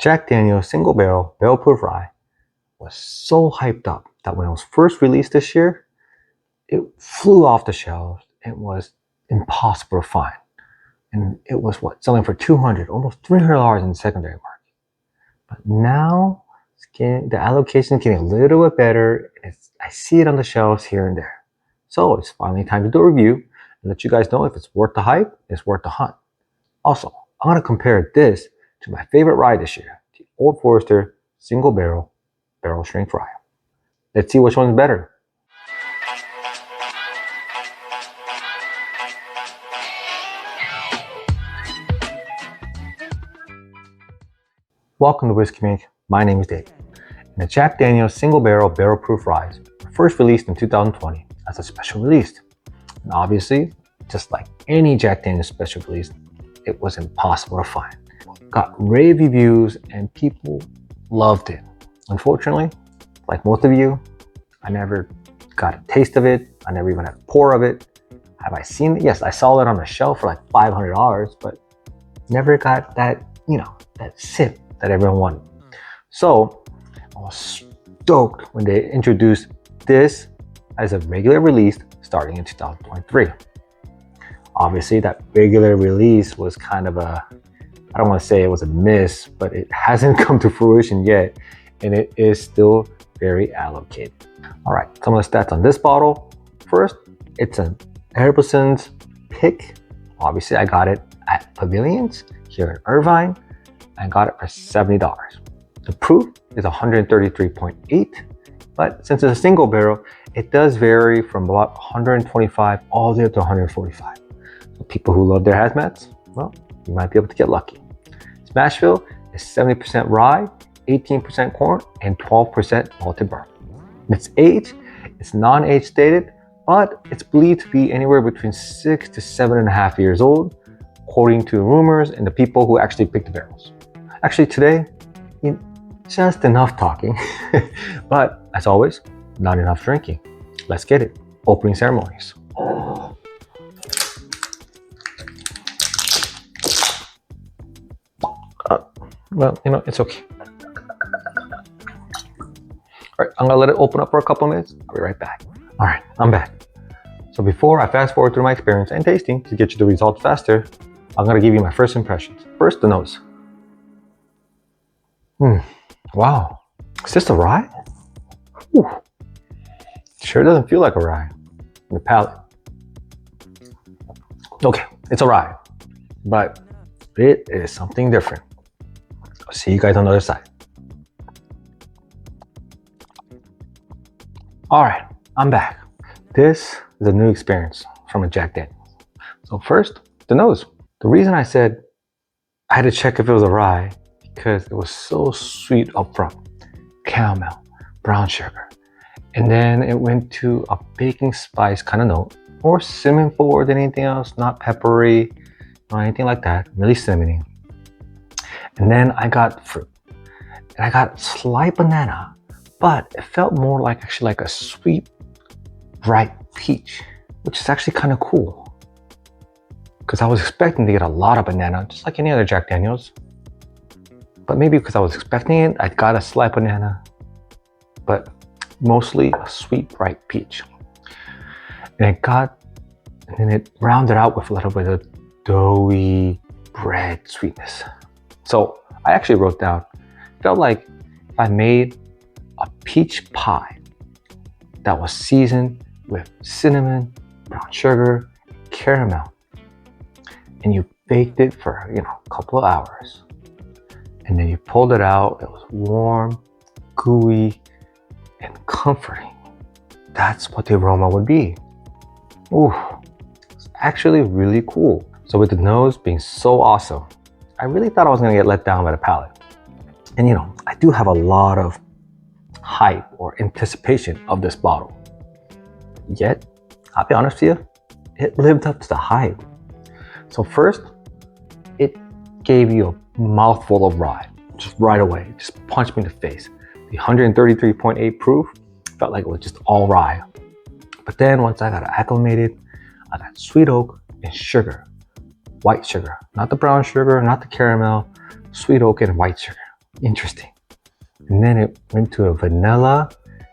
Jack Daniel's Single Barrel Barrel Proof Rye was so hyped up that when it was first released this year, it flew off the shelves. It was impossible to find. And it was selling for $200, almost $300 in the secondary market. But now the allocation is getting a little bit better. I see it on the shelves here and there. So it's finally time to do a review and let you guys know if it's worth the hype, it's worth the hunt. Also, I'm going to compare this to my favorite rye this year, the Old Forester Single Barrel Strength Rye. Let's see which one's better. Welcome to Whiskey Mink. My name is Dave. And the Jack Daniel's Single Barrel Barrel Proof Rye were first released in 2020 as a special release. And obviously, just like any Jack Daniel's special release, it was impossible to find. Got rave reviews and people loved it. Unfortunately, like most of you, I never got a taste of it. I never even had a pour of it. Have I seen it? Yes, I saw it on the shelf for like $500, but never got that, that sip that everyone wanted. So I was stoked when they introduced this as a regular release starting in 2023. Obviously, that regular release was kind of I don't want to say it was a miss, but it hasn't come to fruition yet, and it is still very allocated. All right, some of the stats on this bottle. First, it's an Herbalison's pick. Obviously, I got it at Pavilions here in Irvine. I got it for $70. The proof is 133.8, but since it's a single barrel, it does vary from about 125 all the way up to 145. So people who love their hazmats, well, you might be able to get lucky. Smash fill is 70% rye, 18% corn, and 12% malted barley. Its age is non-age stated, but it's believed to be anywhere between 6 to 7.5 years old, according to rumors and the people who actually picked the barrels. Actually today, just enough talking, but as always, not enough drinking. Let's get it. Opening ceremonies. Well, it's okay. All right, I'm gonna let it open up for a couple minutes. I'll be right back. All right, I'm back. So before I fast forward through my experience and tasting to get you the results faster, I'm gonna give you my first impressions. First, the nose. Wow, is this a rye? Ooh. Sure doesn't feel like a rye. The palate. Okay, it's a rye, but it is something different. I'll see you guys on the other side. All right, I'm back. This is a new experience from a Jack Daniel's. So first, the nose. The reason I said I had to check if it was a rye because it was so sweet up front. Caramel, brown sugar. And then it went to a baking spice kind of note, more cinnamon forward than anything else, not peppery or anything like that, really cinnamony. And then I got fruit. And I got slight banana, but it felt more like a sweet, ripe peach, which is actually kind of cool. Because I was expecting to get a lot of banana, just like any other Jack Daniel's. But maybe because I was expecting it, I got a slight banana, but mostly a sweet, ripe peach. And then it rounded out with a little bit of doughy bread sweetness. So I actually wrote down, felt like if I made a peach pie that was seasoned with cinnamon, brown sugar, caramel, and you baked it for, a couple of hours. And then you pulled it out, it was warm, gooey, and comforting. That's what the aroma would be. Ooh, it's actually really cool. So with the nose being so awesome, I really thought I was gonna get let down by the palate. And I do have a lot of hype or anticipation of this bottle. Yet, I'll be honest with you, it lived up to the hype. So first, it gave you a mouthful of rye, just right away, just punched me in the face. The 133.8 proof felt like it was just all rye. But then once I got acclimated, I got sweet oak and sugar, white sugar, not the brown sugar, not the caramel, sweet oak and white sugar. Interesting. And then it went to a vanilla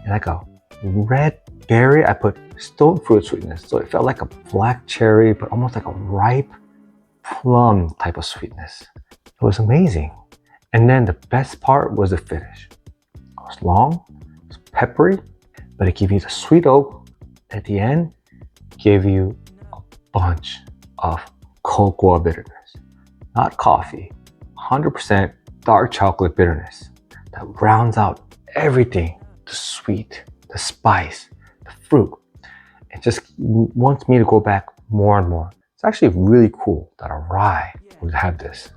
and like a red berry. I put stone fruit sweetness. So it felt like a black cherry, but almost like a ripe plum type of sweetness. It was amazing. And then the best part was the finish. It was long, it was peppery, but it gave you the sweet oak. At the end, gave you a bunch of cocoa bitterness, not coffee, 100% dark chocolate bitterness that rounds out everything, the sweet, the spice, the fruit. It just wants me to go back more and more. It's actually really cool that a rye would have this.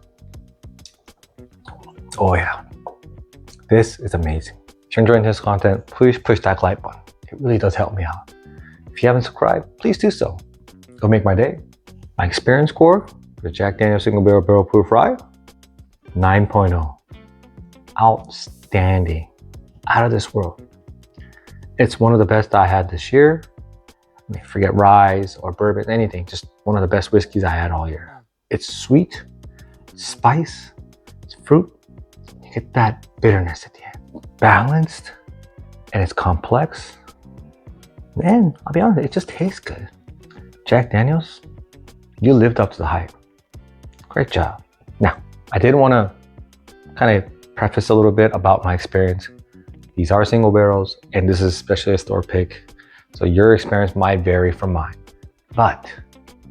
Oh yeah, this is amazing. If you're enjoying this content, please push that like button. It really does help me out. If you haven't subscribed, please do so. It'll make my day. My experience score for the Jack Daniel's Single Barrel Proof Rye, 9.0. Outstanding. Out of this world. It's one of the best I had this year. I mean, forget ryes or bourbon, anything. Just one of the best whiskeys I had all year. It's sweet, it's spice, it's fruit. You get that bitterness at the end. Balanced, and it's complex. And I'll be honest, it just tastes good. Jack Daniel's, you lived up to the hype. Great job. Now, I did want to kind of preface a little bit about my experience. These are single barrels, and this is especially a store pick. So your experience might vary from mine. But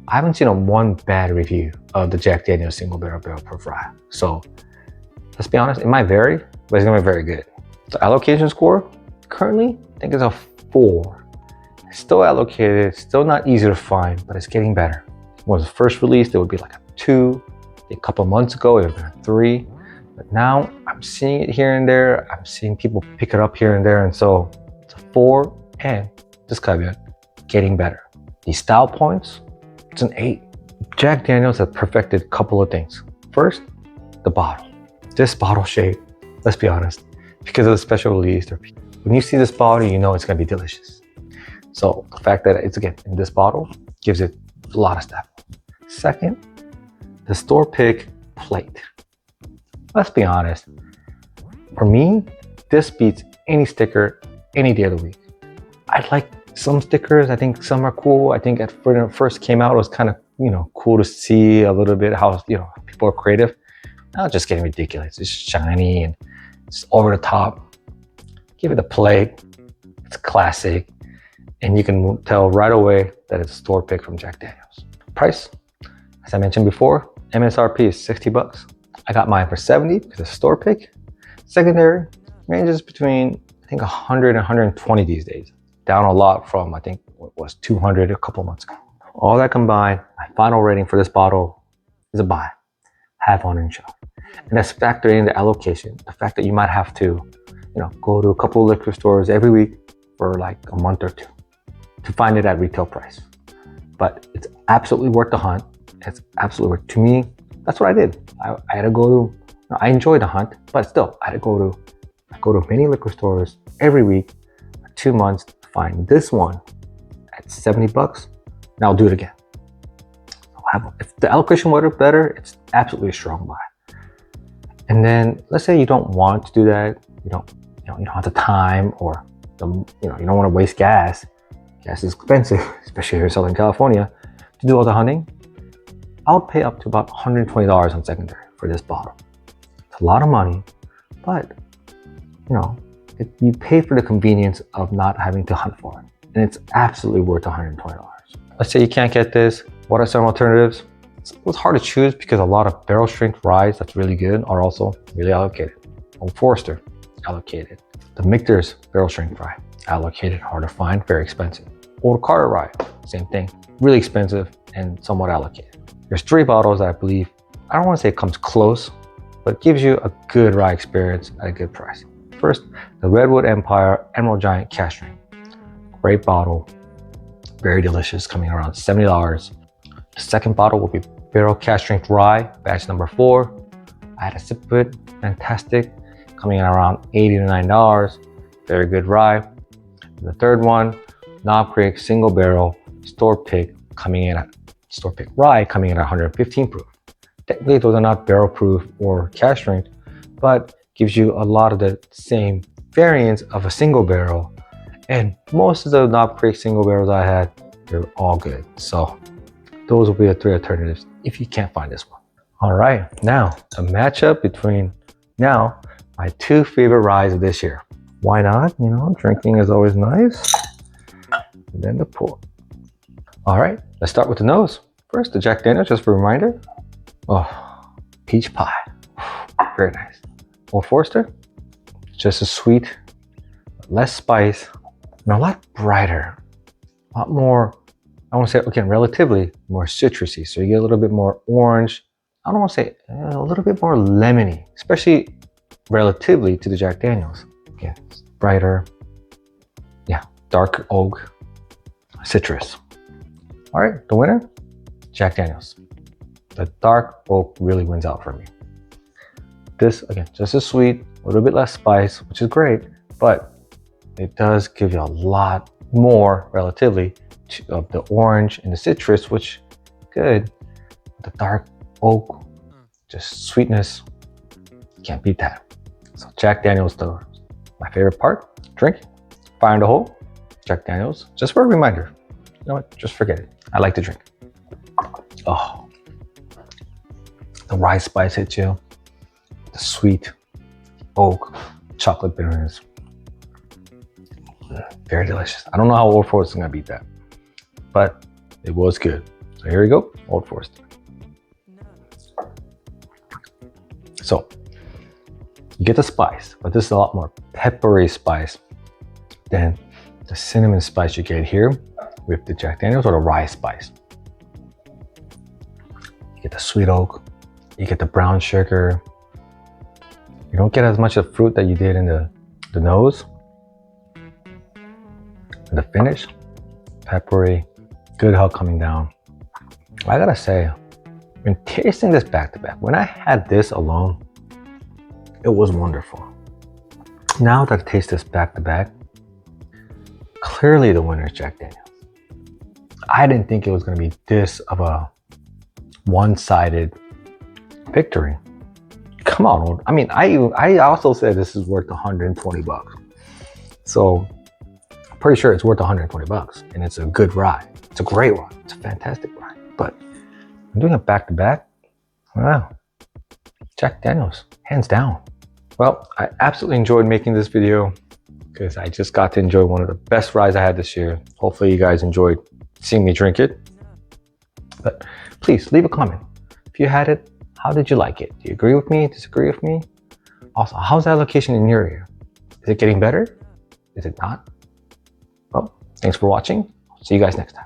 I haven't seen one bad review of the Jack Daniel's Single Barrel Proof Rye. So let's be honest, it might vary, but it's gonna be very good. The allocation score, currently, I think it's a 4. It's still allocated, still not easy to find, but it's getting better. When it was first released, it would be like a 2. A couple months ago, it would have been a 3. But now I'm seeing it here and there. I'm seeing people pick it up here and there. And so it's a 4 and just kind of getting better. These style points, it's an 8. Jack Daniel's has perfected a couple of things. First, the bottle. This bottle shape, let's be honest, because of the special release, when you see this bottle, you know it's gonna be delicious. So the fact that it's again in this bottle gives it a lot of stuff. Second, the store pick plate. Let's be honest, for me, this beats any sticker any day of the week. I like some stickers, I think some are cool. I think when it first came out, it was kind of, cool to see a little bit how, people are creative. Now it's just getting ridiculous. It's shiny and it's over the top. Give it a plate, it's classic. And you can tell right away that it's a store pick from Jack Daniel's. Price, as I mentioned before, MSRP is 60 bucks. I got mine for 70 because it's a store pick. Secondary ranges between, I think 100 and 120 these days. Down a lot from, I think, what was 200 a couple months ago. All that combined, my final rating for this bottle is a buy. Have on and show. And that's factoring in the allocation. The fact that you might have to, go to a couple of liquor stores every week for like a month or 2 to find it at retail price. But it's absolutely worth the hunt. It's absolutely worth, to me, that's what I did. I had to go to, I enjoyed the hunt, but still, I go to many liquor stores every week for 2 months to find this one at 70 bucks. Now I'll do it again. If the allocation water better, it's absolutely a strong buy. And then let's say you don't want to do that. You don't have the time, or you don't want to waste gas. Gas is expensive, especially here in Southern California, to do all the hunting. I would pay up to about $120 on secondary for this bottle. It's a lot of money, but you pay for the convenience of not having to hunt for it. And it's absolutely worth $120. Let's say you can't get this. What are some alternatives? It's hard to choose because a lot of barrel strength ryes that's really good are also really allocated. Old Forester, allocated. The Michter's barrel strength rye, allocated, hard to find, very expensive. Old Carter rye, same thing, really expensive and somewhat allocated. There's 3 bottles that I believe, I don't want to say it comes close, but it gives you a good rye experience at a good price. First, the Redwood Empire Emerald Giant Cask Strength. Great bottle, very delicious, coming around $70. The second bottle will be Barrel Cask Strength Rye, batch number 4. I had a sip of it, fantastic, coming in around $80 to $90. Very good rye. And the third one, Knob Creek Single Barrel Store Pick Rye, coming in at 115 proof. Technically, those are not barrel proof or cask strength, but gives you a lot of the same variants of a single barrel. And most of the Knob Creek single barrels I had, they're all good. So those will be the 3 alternatives if you can't find this one. All right, now the matchup between now my 2 favorite ryes of this year. Why not? You know, drinking is always nice. And then the pour. All right, let's start with the nose. First, the Jack Daniel's, just for a reminder. Oh, peach pie. Very nice. Old Forester, just as sweet, less spice, and a lot brighter. A lot more, I want to say, again, relatively more citrusy. So you get a little bit more orange. I don't want to say a little bit more lemony, especially relatively to the Jack Daniel's. Again, it's brighter. Yeah, dark oak, citrus. All right, the winner, Jack Daniel's. The dark oak really wins out for me. This, again, just as sweet, a little bit less spice, which is great, but it does give you a lot more, relatively, of the orange and the citrus, which good. The dark oak, just sweetness, can't beat that. So Jack Daniel's, my favorite part, drink, fire in the hole, Jack Daniel's, just for a reminder. You know what, just forget it. I like to drink. Oh, the rye spice hits you, the sweet oak, chocolate bitterness. Very delicious. I don't know how Old Forester is gonna beat that, but it was good. So here we go, Old Forester. So you get the spice, but this is a lot more peppery spice than the cinnamon spice you get here with the Jack Daniel's or the rye spice. You get the sweet oak, you get the brown sugar. You don't get as much of fruit that you did in the nose. And the finish, peppery, good hug coming down. I gotta say, when tasting this back to back, when I had this alone, it was wonderful. Now that I taste this back to back, clearly the winner is Jack Daniel's. I didn't think it was gonna be this of a one-sided victory. Come on, I mean, I also said this is worth 120 bucks. So I'm pretty sure it's worth 120 bucks, and it's a good rye. It's a great rye. It's a fantastic rye. But I'm doing it back to back. Wow, Jack Daniel's, hands down. Well, I absolutely enjoyed making this video because I just got to enjoy one of the best ryes I had this year. Hopefully you guys enjoyed seeing me drink it. But please leave a comment. If you had it, how did you like it? Do you agree with me? Disagree with me? Also, how's the allocation in your area? Is it getting better? Is it not? Well, thanks for watching. See you guys next time.